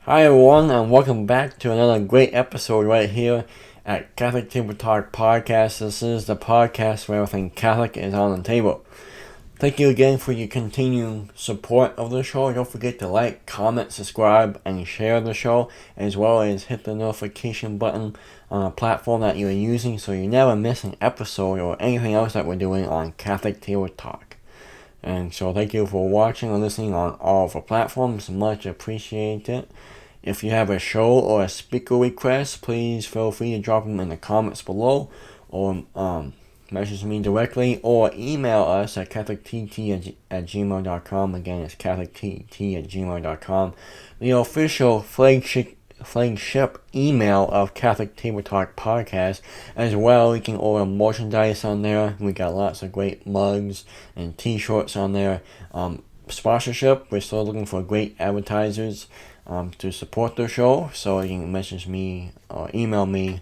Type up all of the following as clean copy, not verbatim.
Hi everyone, and welcome back to another great episode right here at Catholic Table Talk Podcast. This is the podcast where everything Catholic is on the table. Thank you again for your continuing support of the show. Don't forget to like, comment, subscribe, and share the show, as well as hit the notification button on a platform that you're using so you never miss an episode or anything else that we're doing on Catholic Table Talk. And so thank you for watching or listening on all of our platforms. Much appreciated. If you have a show or a speaker request, please feel free to drop them in the comments below, or message me directly, or email us at catholictt@gmail.com. Again, it's catholictt@gmail.com. The official flagship email of Catholic Table Talk Podcast. As well, you can order merchandise on there. We got lots of great mugs and t-shirts on there. Sponsorship, we're still looking for great advertisers to support the show, so you can message me or email me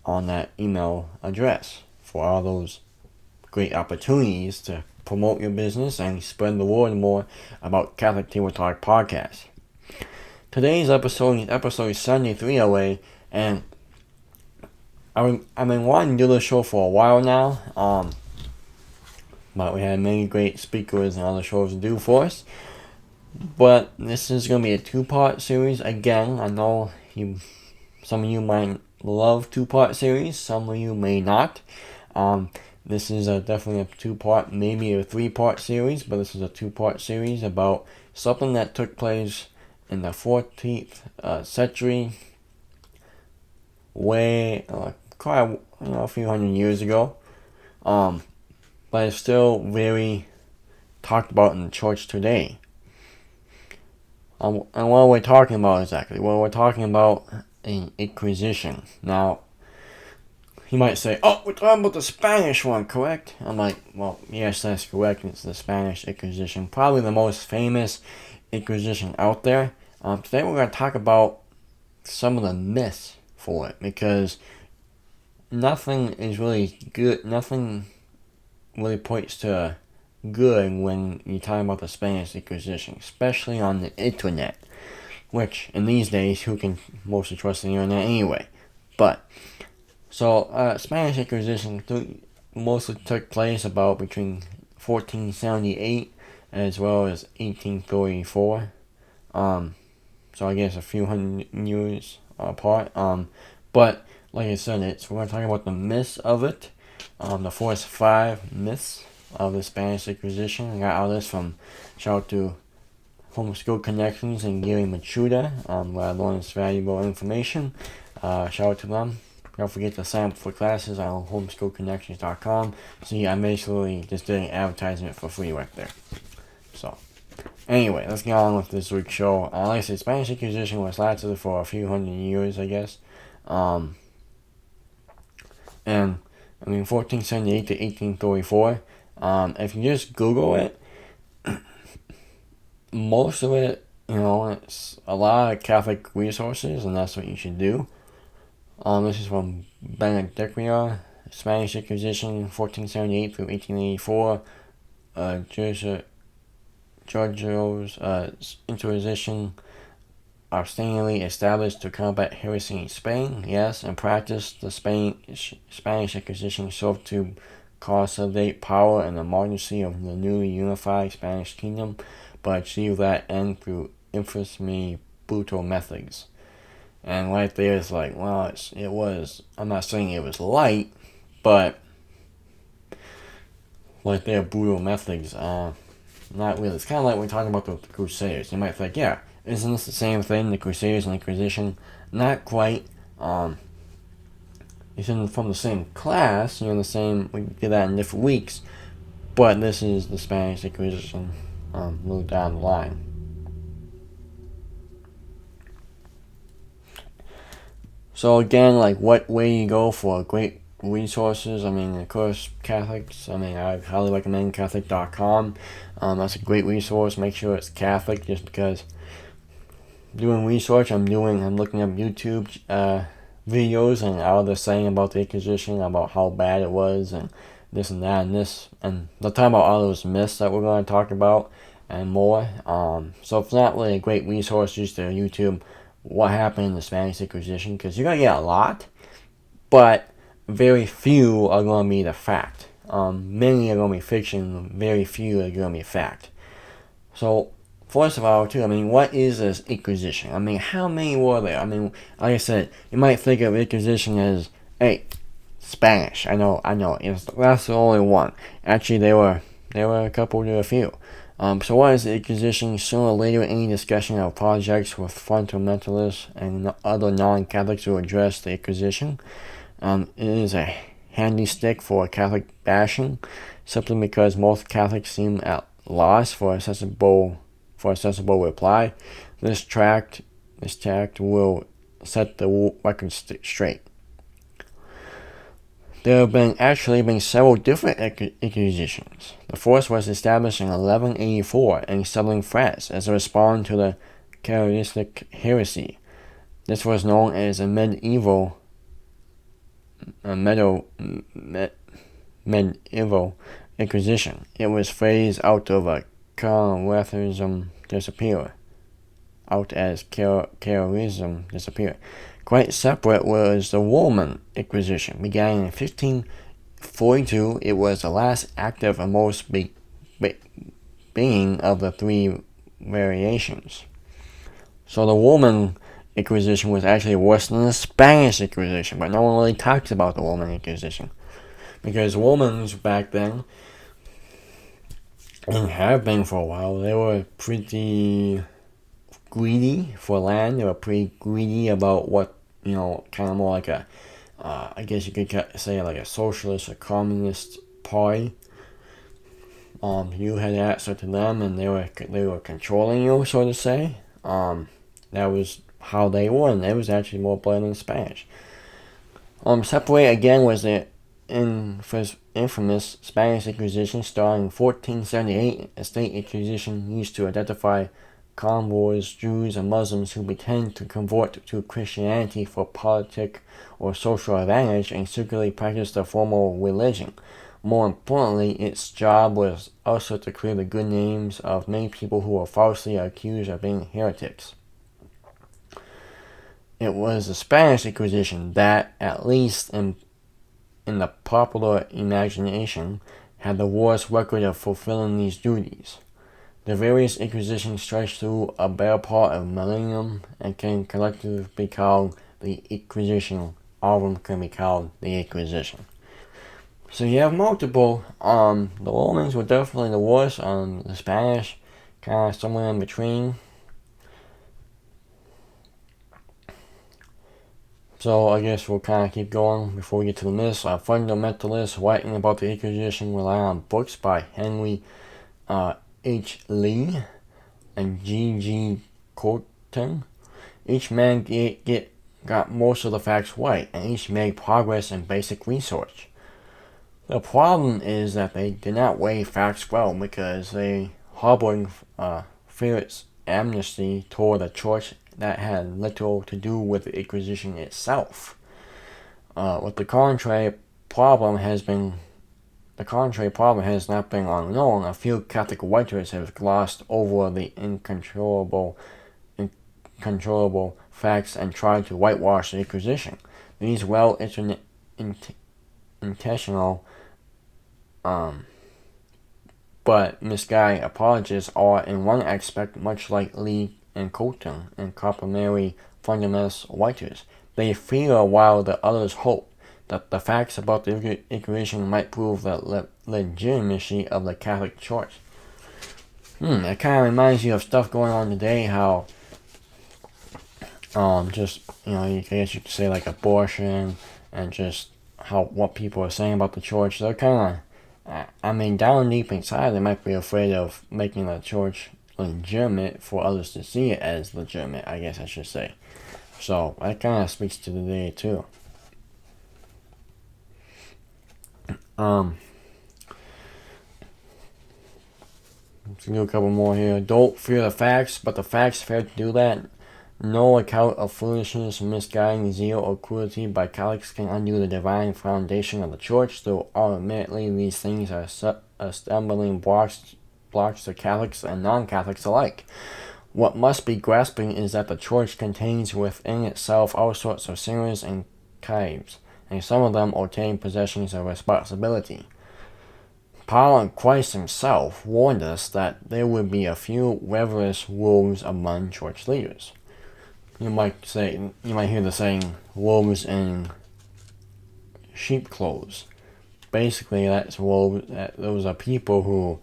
on that email address for all those great opportunities to promote your business and spread the word more about Catholic Table Talk Podcast. Today's episode is episode 73 away, and I've been wanting to do this show for a while now, but we had many great speakers and other shows to do for us. But this is going to be a two-part series. Again, I know some of you might love two-part series, some of you may not. This is definitely a two-part, maybe a three-part series, but this is a two-part series about something that took place in the 14th century, quite a few hundred years ago. But it's still very talked about in the church today. And what we're talking about exactly? Well, we're talking about an inquisition. Now, you might say, oh, we're talking about the Spanish one, correct? I'm like, well, yes, that's correct. It's the Spanish Inquisition. Probably the most famous Inquisition out there. Today we're going to talk about some of the myths for it, because nothing is really good. Nothing really points to good when you're talking about the Spanish Inquisition, especially on the internet, which in these days, who can mostly trust the internet anyway? But so Spanish Inquisition mostly took place about between 1478 as well as 1834. So I guess a few hundred years apart. But like I said, we're going to talk about the myths of it. The first 5 myths of the Spanish Inquisition. I got all this from, shout out to Homeschool Connections and Gary Machuda, where I learned this valuable information. Shout out to them. Don't forget to sign up for classes on homeschoolconnections.com. See, I'm basically just doing advertisement for free right there. So, anyway, let's get on with this week's show. Like I said, Spanish Inquisition was lasted for a few hundred years, I guess. And 1478 to 1834. If you just Google it, most of it, it's a lot of Catholic resources, and that's what you should do. This is from Benedictine, Spanish Inquisition, 1478 through 1884. Georgio's Inquisition, abstinently established to combat heresy in Spain. Yes, in practice, the Spanish Inquisition served to consolidate power and the monarchy of the newly unified Spanish kingdom, but achieved that end through infamously brutal methods. And right there is like, well, it was, I'm not saying it was light, but like their brutal methods, not really. It's kind of like we're talking about the Crusades. You might think, yeah, isn't this the same thing, the Crusades and Inquisition? Not quite. It's from the same class, the same, we did that in different weeks, but this is the Spanish Inquisition, a little down the line. So again, like what way you go for great resources, of course, Catholics, I highly recommend catholictt.com. That's a great resource. Make sure it's Catholic, just because doing research, I'm looking up YouTube videos, and all they're saying about the Inquisition, about how bad it was, and this and that, and this, and they'll talk about all those myths that we're going to talk about, and more. So it's not really a great resource, just to YouTube what happened in the Spanish Inquisition, because you're going to get a lot, but very few are going to be the fact. Many are going to be fiction, very few are going to be fact. So, first of all, too, I mean, what is this Inquisition? I mean, how many were there? I mean, like I said, you might think of Inquisition as, hey, Spanish. I know. That's the only one. Actually, there were a couple to a few. So what is the Inquisition? Sooner or later, any discussion of projects with fundamentalists and other non-Catholics to address the Inquisition. It is a handy stick for Catholic bashing, simply because most Catholics seem at loss for a sensible reply. This tact will set the record straight. There have actually been several different inquisitions. The first was established in 1184 in southern France as a response to the catholictt heresy. This was known as a medieval Inquisition. It was phased out of a Catholicism disappear. Quite separate was the Roman Inquisition. Began in 1542, it was the last active and most being of the three variations. So the Roman Inquisition was actually worse than the Spanish Inquisition, but no one really talks about the Roman Inquisition. Because Romans back then, and have been for a while, they were pretty greedy for land. They were pretty greedy about what, kind of more like a, I guess you could say like a socialist or communist party. You had answer to them, and they were controlling you, so to say. That was how they were, and it was actually more blood than Spanish. Separate again was the infamous Spanish Inquisition, starting in 1478. A state inquisition used to identify convoys, Jews, and Muslims who pretend to convert to Christianity for politic or social advantage and secretly practice the formal religion. More importantly, its job was also to clear the good names of many people who were falsely accused of being heretics. It was the Spanish Inquisition that, at least in the popular imagination, had the worst record of fulfilling these duties. The various inquisitions stretch through a bare part of a millennium and can collectively be called the Inquisition. All of them can be called the Inquisition. So you have multiple. The Romans were definitely the worst. The Spanish, kind of somewhere in between. So I guess we'll kind of keep going before we get to the myths. Fundamentalists writing about the Inquisition rely on books by Henry H. Lee and G. Colton. Each man got most of the facts right, and each made progress in basic research. The problem is that they did not weigh facts well because they harbored fierce amnesty toward the church that had little to do with the Inquisition itself. The contrary problem has not been unknown. A few Catholic writers have glossed over the incontrollable facts and tried to whitewash the Inquisition. These intentional but misguided apologists are in one aspect much like Lee and Colton and complementary fundamentalist writers. They fear while the others hope that the facts about the Inquisition might prove the legitimacy of the Catholic Church. It kind of reminds you of stuff going on today, how I guess you could say like abortion and just what people are saying about the church. They're kind of, down deep inside, they might be afraid of making the church legitimate for others to see it as legitimate, I guess I should say. So that kind of speaks to the day too. Let's do a couple more here. Don't fear the facts, but the facts fail to do that. No account of foolishness, misguiding zeal, or cruelty by Catholics can undo the divine foundation of the Church, though ultimately these things are stumbling blocks to Catholics and non-Catholics alike. What must be grasping is that the Church contains within itself all sorts of sinners and caves, and some of them obtain possessions of responsibility. Paul and Christ himself warned us that there would be a few rebellious wolves among church leaders. You might hear the saying, wolves in sheep clothes. Basically, those are people who,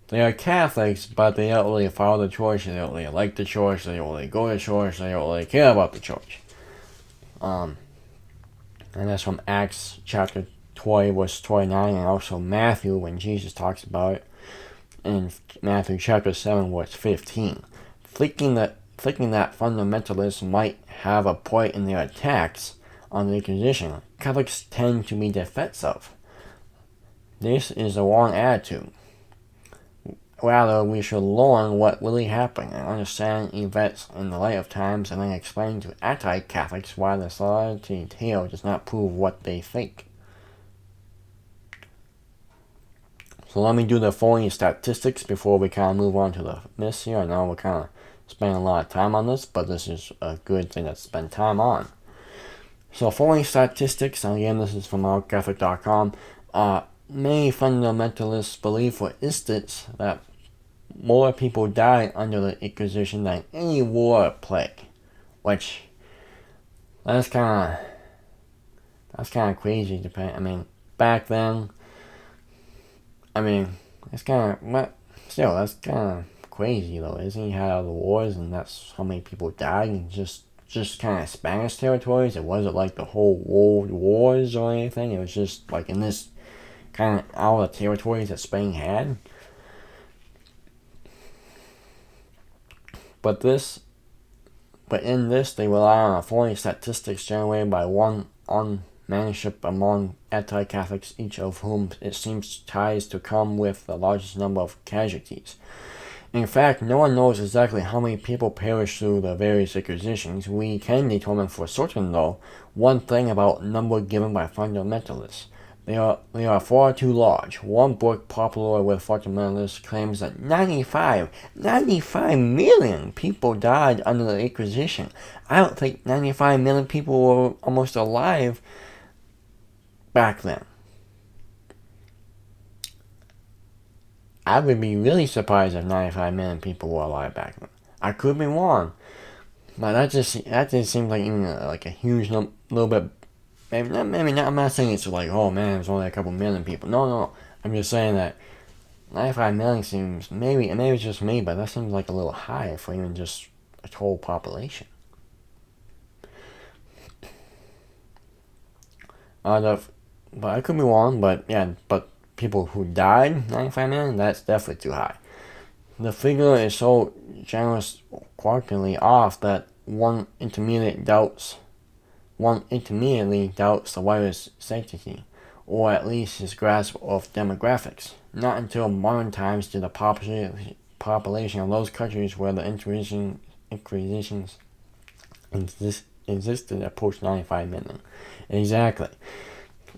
they are Catholics, but they don't really follow the church, they don't really like the church, they don't really go to church, they don't really care about the church. And that's from Acts chapter 20, verse 29, and also Matthew, when Jesus talks about it, in Matthew chapter 7, verse 15. Thinking that fundamentalists might have a point in their attacks on the Inquisition, Catholics tend to be defensive. This is a wrong attitude. Rather, we should learn what really happened and understand events in the light of times, and then explain to anti-Catholics why the solitary tale does not prove what they think. So let me do the following statistics before we kind of move on to the myths here. I know we're kind of spending a lot of time on this, but this is a good thing to spend time on. So following statistics, and again this is from catholictt.com, many fundamentalists believe, for instance, that more people died under the Inquisition than any war or plague, which that's kind of crazy. Back then, it's kind of, still, that's kind of crazy though, isn't it? How the wars, and that's how many people died in just kind of Spanish territories. It wasn't like the whole world wars or anything. It was just like in this kind of all the territories that Spain had. But in this, they rely on the following statistics generated by one manuscript among anti-Catholics, each of whom it seems ties to come with the largest number of casualties. In fact, no one knows exactly how many people perished through the various Inquisitions. We can determine for certain, though, one thing about number given by fundamentalists. They are far too large. One book popular with fundamentalists claims that 95 million people died under the Inquisition. I don't think 95 million people were almost alive back then. I would be really surprised if 95 million people were alive back then. I could be wrong, but that just seems like even like a huge little bit. Maybe not. I'm not saying it's like, oh man, it's only a couple million people. No. I'm just saying that 95 million seems, maybe it's just me, but that seems like a little high for even just a total population. But I could be wrong. But people who died, 95 million, that's definitely too high. The figure is so generous, quarterly off that one intermediately doubts the writer's sanctity, or at least his grasp of demographics. Not until modern times did the population of those countries where the Inquisitions existed approach 95 million. Exactly.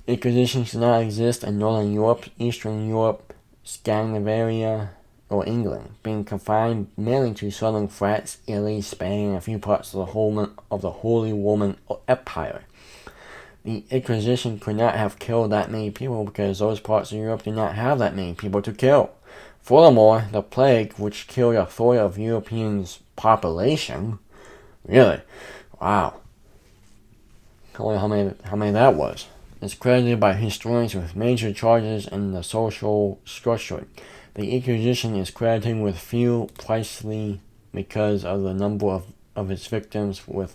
Inquisitions did not exist in Northern Europe, Eastern Europe, Scandinavia, or England, being confined mainly to southern France, Italy, Spain, and a few parts of the Holy Roman Empire. The Inquisition could not have killed that many people because those parts of Europe did not have that many people to kill. Furthermore, the plague, which killed a third of Europeans' population, really, wow, I wonder how many that was, is credited by historians with major charges in the social structure. The Inquisition is credited with few precisely because of the number of its victims was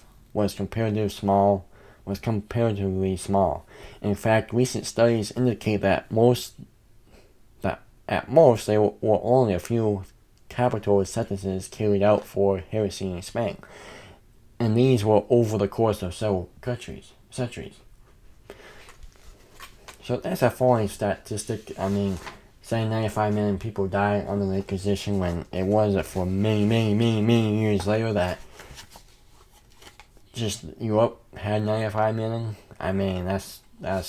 comparatively small. In fact, recent studies indicate that at most there were only a few capital sentences carried out for heresy in Spain, and these were over the course of several centuries. So that's a falling statistic. Saying 95 million people died under the Inquisition when it wasn't for many years later that just Europe had 95 million. That's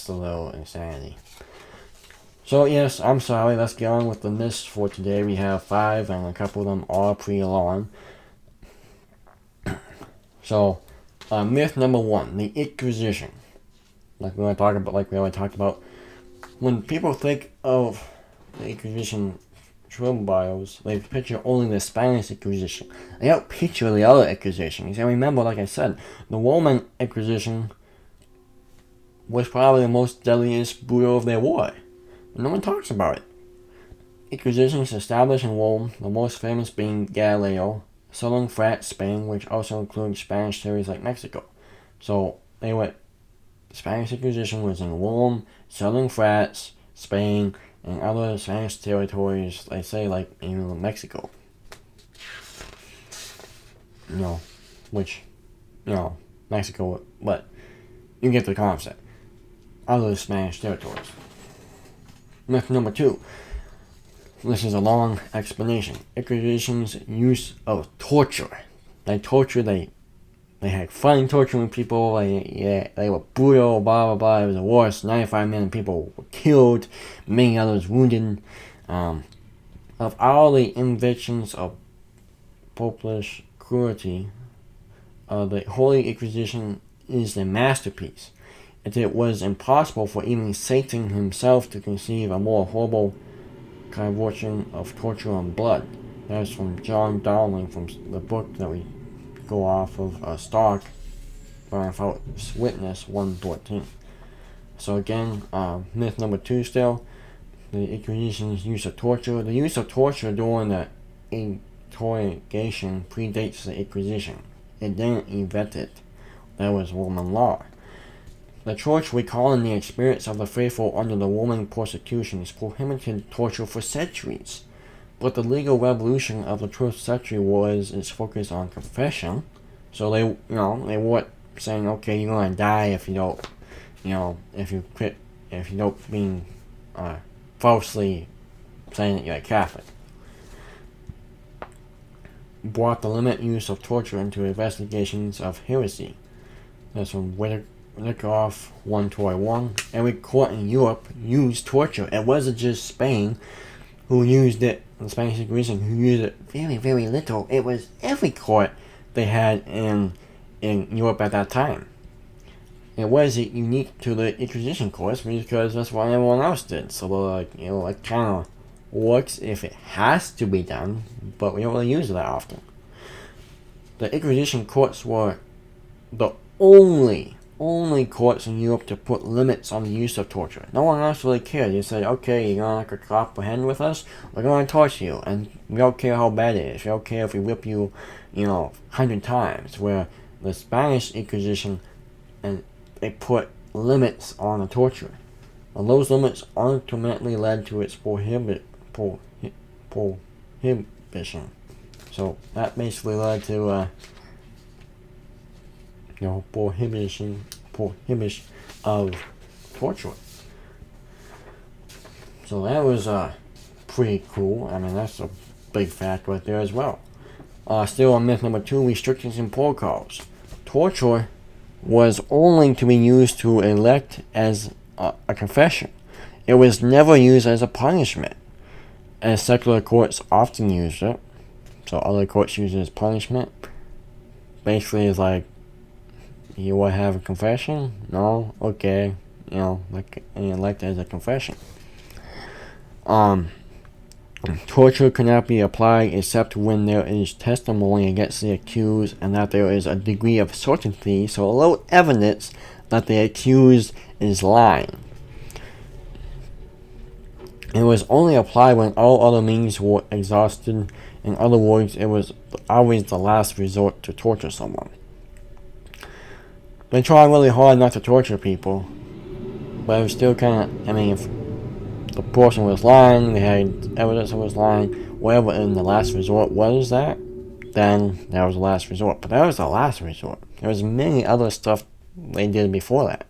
a little insanity. So yes, I'm sorry, let's get on with the myths for today. We have 5, and a couple of them are pretty long. So, myth number 1, the Inquisition. Like we already talked about, when people think of the Inquisition trials, they picture only the Spanish Inquisition. They don't picture the other Inquisitions. And remember, like I said, the Roman Inquisition was probably the most deadliest, brutal there was. No one talks about it. Inquisitions established in Rome, the most famous being Galileo, Southern France, Spain, which also includes Spanish territories like Mexico. So the Spanish Inquisition was in Rome, Southern France, Spain, and other Spanish territories, they say, like in Mexico. Mexico, but you get the concept. Other Spanish territories. Myth number 2. This is a long explanation. Inquisition's use of torture. They had fun torturing people. They were brutal, blah, blah, blah. It was the worst. 95 million people were killed. Many others wounded. Of all the inventions of popish cruelty, the Holy Inquisition is a masterpiece. It was impossible for even Satan himself to conceive a more horrible conversion of torture and blood. That is from John Dowling, from the book that we go off of Stark, False Witness 1:14. So again, myth number 2 still, the Inquisition's use of torture. The use of torture during the interrogation predates the Inquisition. It didn't invent it. That was Roman law. The Church, recalling the experience of the faithful under the Roman persecutions, prohibited torture for centuries. But the legal revolution of the 12th century was its focus on confession. So they weren't saying, okay, you're gonna die if you don't being falsely saying that you're a Catholic. Brought the limit use of torture into investigations of heresy. That's from Wyckoff 121. Every court in Europe used torture. It wasn't just Spain who used it, the Spanish Inquisition, who used it very, very little. It was every court they had in Europe at that time. It wasn't unique to the Inquisition courts because that's what everyone else did. So it kind of works if it has to be done, but we don't really use it that often. The Inquisition courts were the only courts in Europe to put limits on the use of torture. No one else really cared. You said, okay, you're gonna comprehend with us, we're gonna torture you, and we don't care how bad it is. We don't care if we whip you, 100 times. Where the Spanish Inquisition, and they put limits on the torture, and those limits ultimately led to its prohibition. So that basically led to prohibition of torture. So that was pretty cool. I mean, that's a big fact right there as well. Still on myth number 2, restrictions and protocols. Torture was only to be used to elect as a confession. It was never used as a punishment, as secular courts often used it. So other courts use it as punishment. Basically, it's like, you want to have a confession? No? Okay. Elect as a confession. Torture cannot be applied except when there is testimony against the accused and that there is a degree of certainty, so low evidence that the accused is lying. It was only applied when all other means were exhausted. In other words, it was always the last resort to torture someone. They tried really hard not to torture people, but it was still kind of, if the person was lying, they had evidence of was lying, whatever in the last resort was that, then that was the last resort. But that was the last resort. There was many other stuff they did before that.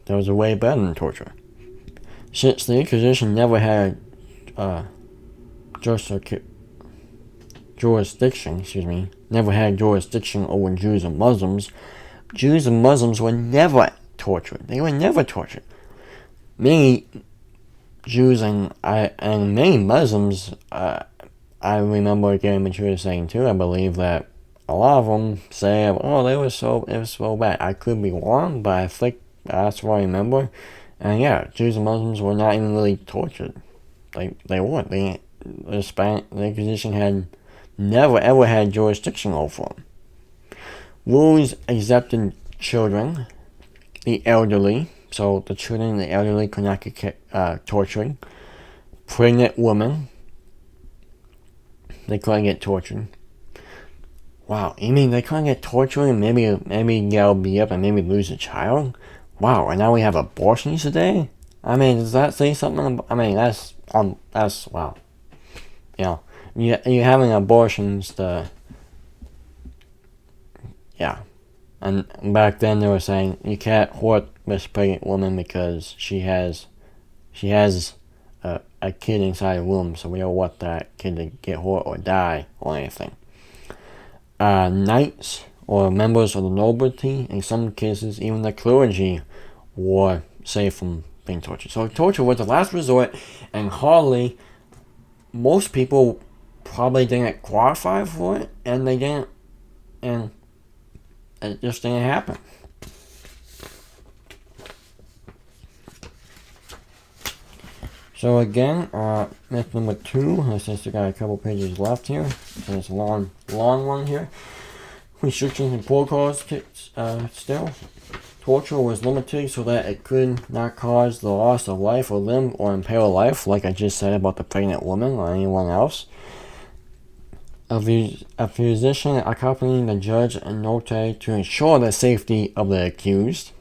That was way better than torture. Since the Inquisition never had jurisdiction over Jews and Muslims, Jews and Muslims were never tortured. They were never tortured. Many Jews and many Muslims, I remember getting mature saying too, I believe that a lot of them say, oh, it was so bad. I could be wrong, but I think that's what I remember. And yeah, Jews and Muslims were not even really tortured. They weren't. The Inquisition had never ever had jurisdiction over them. Rules exempted children, the elderly, so the children and the elderly could not get tortured. Pregnant women, they couldn't get tortured. Wow, you mean they couldn't get tortured and maybe they'll be up and maybe lose a child? Wow, and now we have abortions today? I mean, does that say something? That's wow. You know, you're having abortions yeah. And back then they were saying you can't hurt this pregnant woman because she has a kid inside the womb, so we don't want that kid to get hurt or die or anything. Knights or members of the nobility, in some cases even the clergy, were safe from being tortured. So torture was the last resort, and hardly, most people probably didn't qualify for it, and they didn't, and it just didn't happen. So again, myth number 2, since we got a couple pages left here, so it's a long one here. Restrictions and protocols still. Torture was limited so that it could not cause the loss of life or limb or impale life, like I just said about the pregnant woman or anyone else. A physician accompanying the judge and notary to ensure the safety of the accused.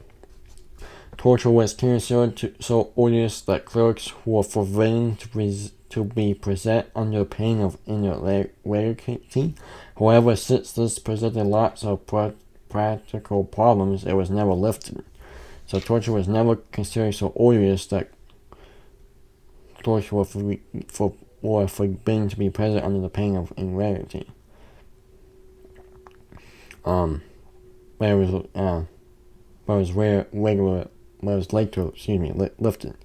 Torture was considered so odious that clerics were forbidden to be present under pain of irregularity. However, since this presented lots of practical problems, it was never lifted. So torture was never considered so odious that clerics were forbidden to be present under the pain of irregularity. Lifted.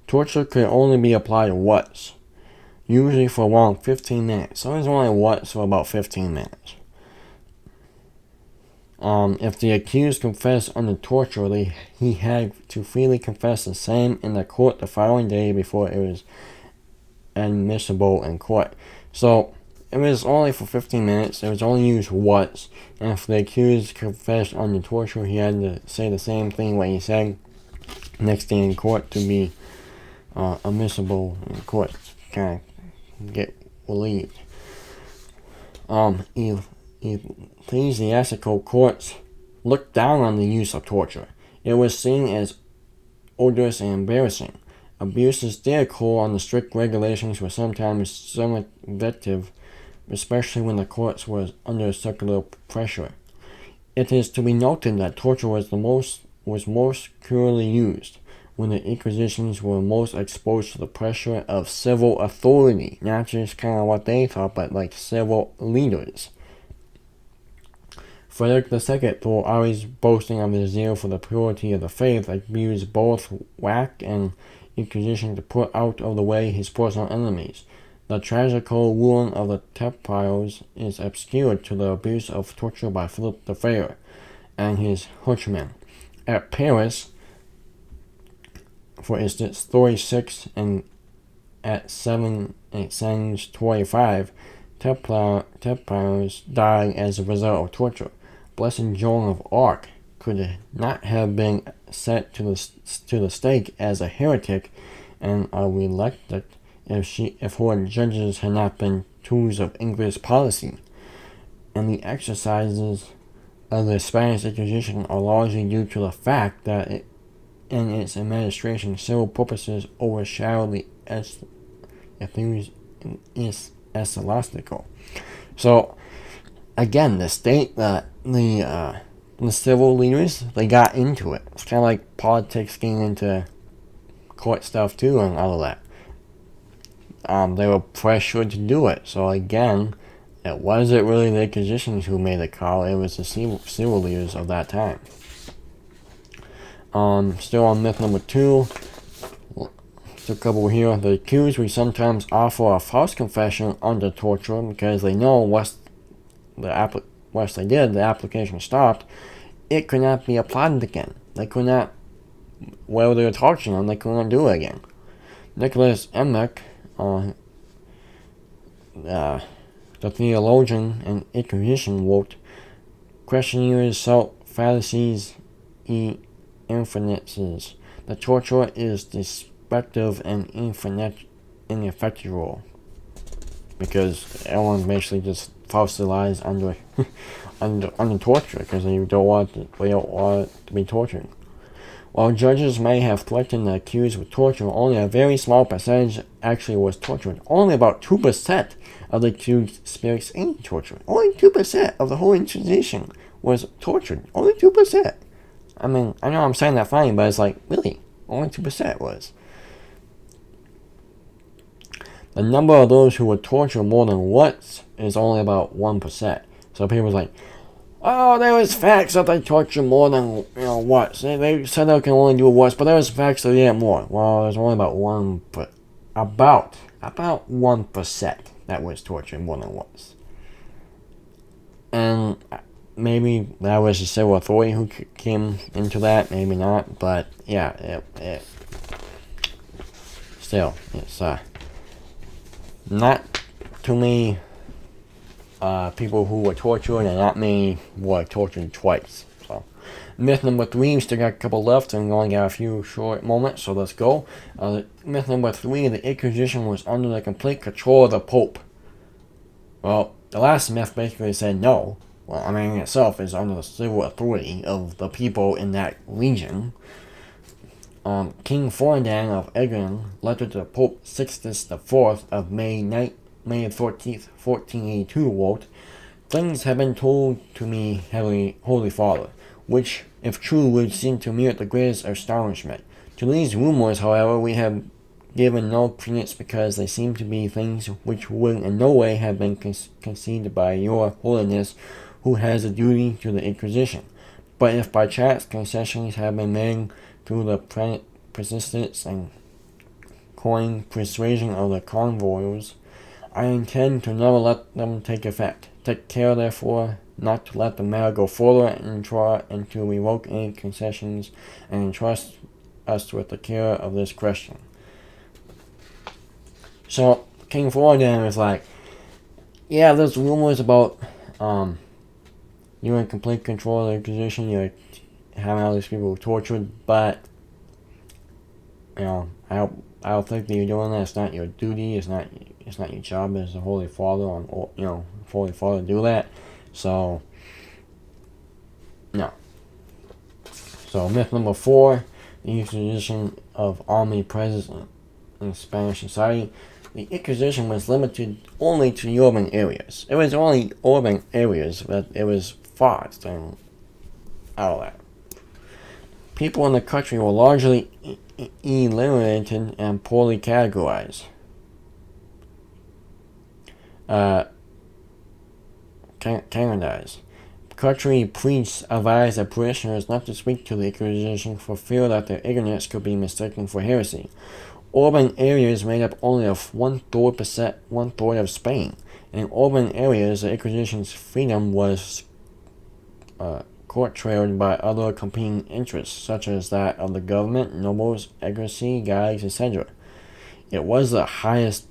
Torture could only be applied once, usually for around 15 minutes. So it was only once for about 15 minutes. If the accused confessed under torture, he had to freely confess the same in the court the following day before it was admissible in court. So it was only for 15 minutes. It was only used once. And if the accused confessed under torture, he had to say the same thing what he said next day in court to be admissible in court. Kind of get relieved. Ecclesiastical courts looked down on the use of torture. It was seen as odious and embarrassing. Abuses did occur, and the strict regulations were sometimes somewhat effective, especially when the courts were under secular pressure. It is to be noted that torture was most cruelly used when the Inquisitions were most exposed to the pressure of civil authority, not just kind of what they thought, but like civil leaders. Frederick II, though always boasting of his zeal for the purity of the faith, abused both whack and Inquisition to put out of the way his personal enemies. The tragical ruin of the Templars is obscured to the abuse of torture by Philip the Fair and his henchmen. At Paris, for instance, 36 and at 725, Templars died as a result of torture. Blessed Joan of Arc could not have been set to the stake as a heretic and elected if her judges had not been tools of English policy. And the exercises of the Spanish Inquisition are largely due to the fact that in its administration, civil purposes overshadowed the ecclesiastical. So, again, the state, the civil leaders, they got into it. It's kind of like politics getting into court stuff too and all of that. They were pressured to do it. So again, it wasn't really the Inquisitions who made the call. It was the civil leaders of that time. Still on myth number 2. Still a couple here. The accused will sometimes offer a false confession under torture because they know what's the once they did, the application stopped, it could not be applied again. They could not, while they were torturing them, they could not do it again. Nicholas Emmerich, the theologian and Inquisition, wrote, "Questioners sought fallacies e inferences. The torture is destructive and ineffectual." Because everyone basically just falsifies under under torture because they don't want to be tortured. While judges may have threatened the accused with torture, only a very small percentage actually was tortured. Only about 2% of the accused experienced any torture. Only 2% of the whole Inquisition was tortured. Only 2%. I mean, I know I'm saying that funny, but it's like, really, only 2% was. The number of those who were tortured more than once is only about 1%. So people's like, oh, there was facts that they tortured more than once. They said they can only do it once, but there was facts that they did more. Well, there's only about 1% that was tortured more than once. And maybe that was the civil authority who came into that, maybe not, but yeah, still, it's not too many people who were tortured, and not many were tortured twice. So, myth number 3, we still got a couple left, and we only got a few short moments, so let's go. Myth number 3, the Inquisition was under the complete control of the Pope. Well, the last myth basically said no. Well, I mean, itself is under the civil authority of the people in that region. King Ferdinand of Aragon, letter to Pope Sixtus IV of May 14th, 1482, wrote, "Things have been told to me, Holy Father, which, if true, would seem to merit the greatest astonishment. To these rumors, however, we have given no credence because they seem to be things which would in no way have been conceived by your Holiness, who has a duty to the Inquisition. But if by chance concessions have been made through the persistence and coin persuasion of the convoys, I intend to never let them take effect. Take care, therefore, not to let the matter go further and try and to revoke any concessions, and entrust us with the care of this question." So, King Ferdinand was like, yeah, there's rumors about you're in complete control of the Inquisition, you're having all these people tortured, but I don't think that you're doing that. It's not your duty. It's not your job as a Holy Father, Holy Father, to do that. So, no. So, myth number 4, the Inquisition of army presence in Spanish society. The Inquisition was limited only to urban areas. It was only urban areas that it was fought and all that. People in the country were largely illiterate and poorly categorized. Canonized. Country priests advised their parishioners not to speak to the Inquisition for fear that their ignorance could be mistaken for heresy. Urban areas made up only of 1/3 of Spain. In urban areas, the Inquisition's freedom was curtailed by other competing interests, such as that of the government, nobles, egressy, guides, etc. It wasn't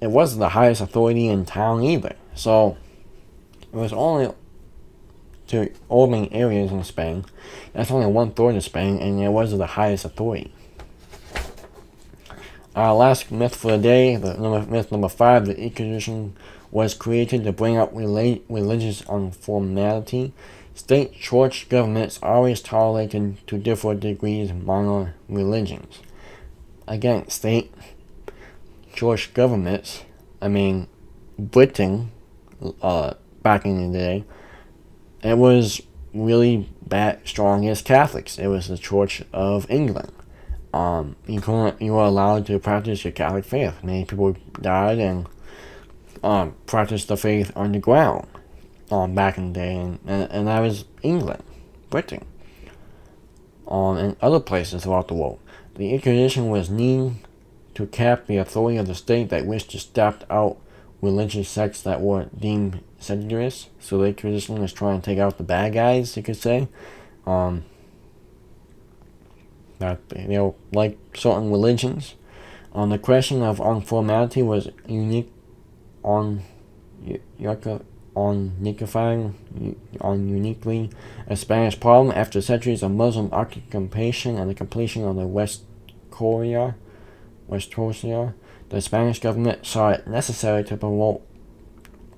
the highest authority in town either. So it was only to urban areas in Spain. That's only 1/3 of Spain, and it wasn't the highest authority. Last myth for the day, myth number 5, the Inquisition was created to bring up religious uniformity. State church governments always tolerated to different degrees minor religions. Again, state church governments, Britain, back in the day, it was really strong as Catholics. It was the Church of England. You were allowed to practice your Catholic faith. Many people died and practiced the faith underground back in the day, and that was England, Britain, and other places throughout the world. The Inquisition was needed to cap the authority of the state that wished to stamp out religious sects that were deemed secularists. So the Inquisition was trying to take out the bad guys, you could say. That like certain religions. The question of uniformity was uniquely a Spanish problem after centuries of Muslim occupation and the completion of the West Korea. The Spanish government saw it necessary to promote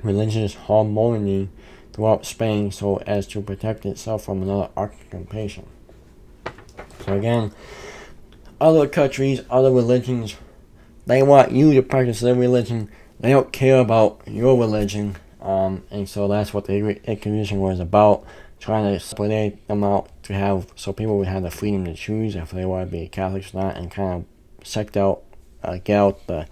religious harmony throughout Spain so as to protect itself from another occupation. So again, other countries, other religions, they want you to practice their religion. They don't care about your religion. And so that's what the Inquisition was about, trying to separate them out so people would have the freedom to choose if they want to be Catholics or not, and kind of get out the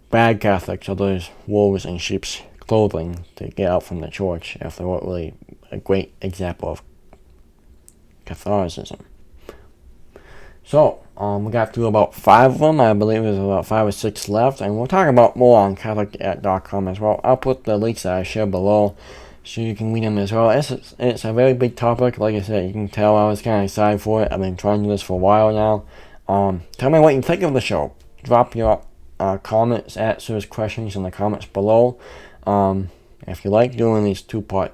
bad Catholics or those wolves in sheep's clothing to get out from the church if they weren't really a great example of Catholicism. So, we got through about 5 of them. I believe there's about 5 or 6 left, and we'll talk about more on catholictt.com as well. I'll put the links that I share below so you can read them as well. It's a very big topic. Like I said, you can tell I was kind of excited for it. I've been trying to do this for a while now. Tell me what you think of the show. Drop your comments, answers, questions in the comments below. If you like doing these 2-part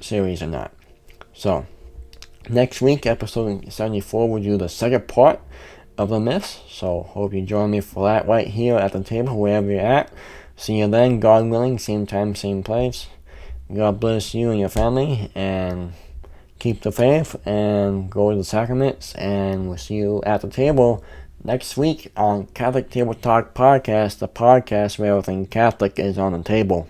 series or not. So, next week, episode 74, we'll do the second part of the myths. So, hope you join me for that right here at the table, wherever you're at. See you then, God willing, same time, same place. God bless you and your family, and keep the faith, and go to the sacraments, and we'll see you at the table next week on Catholic Table Talk Podcast, the podcast where everything Catholic is on the table.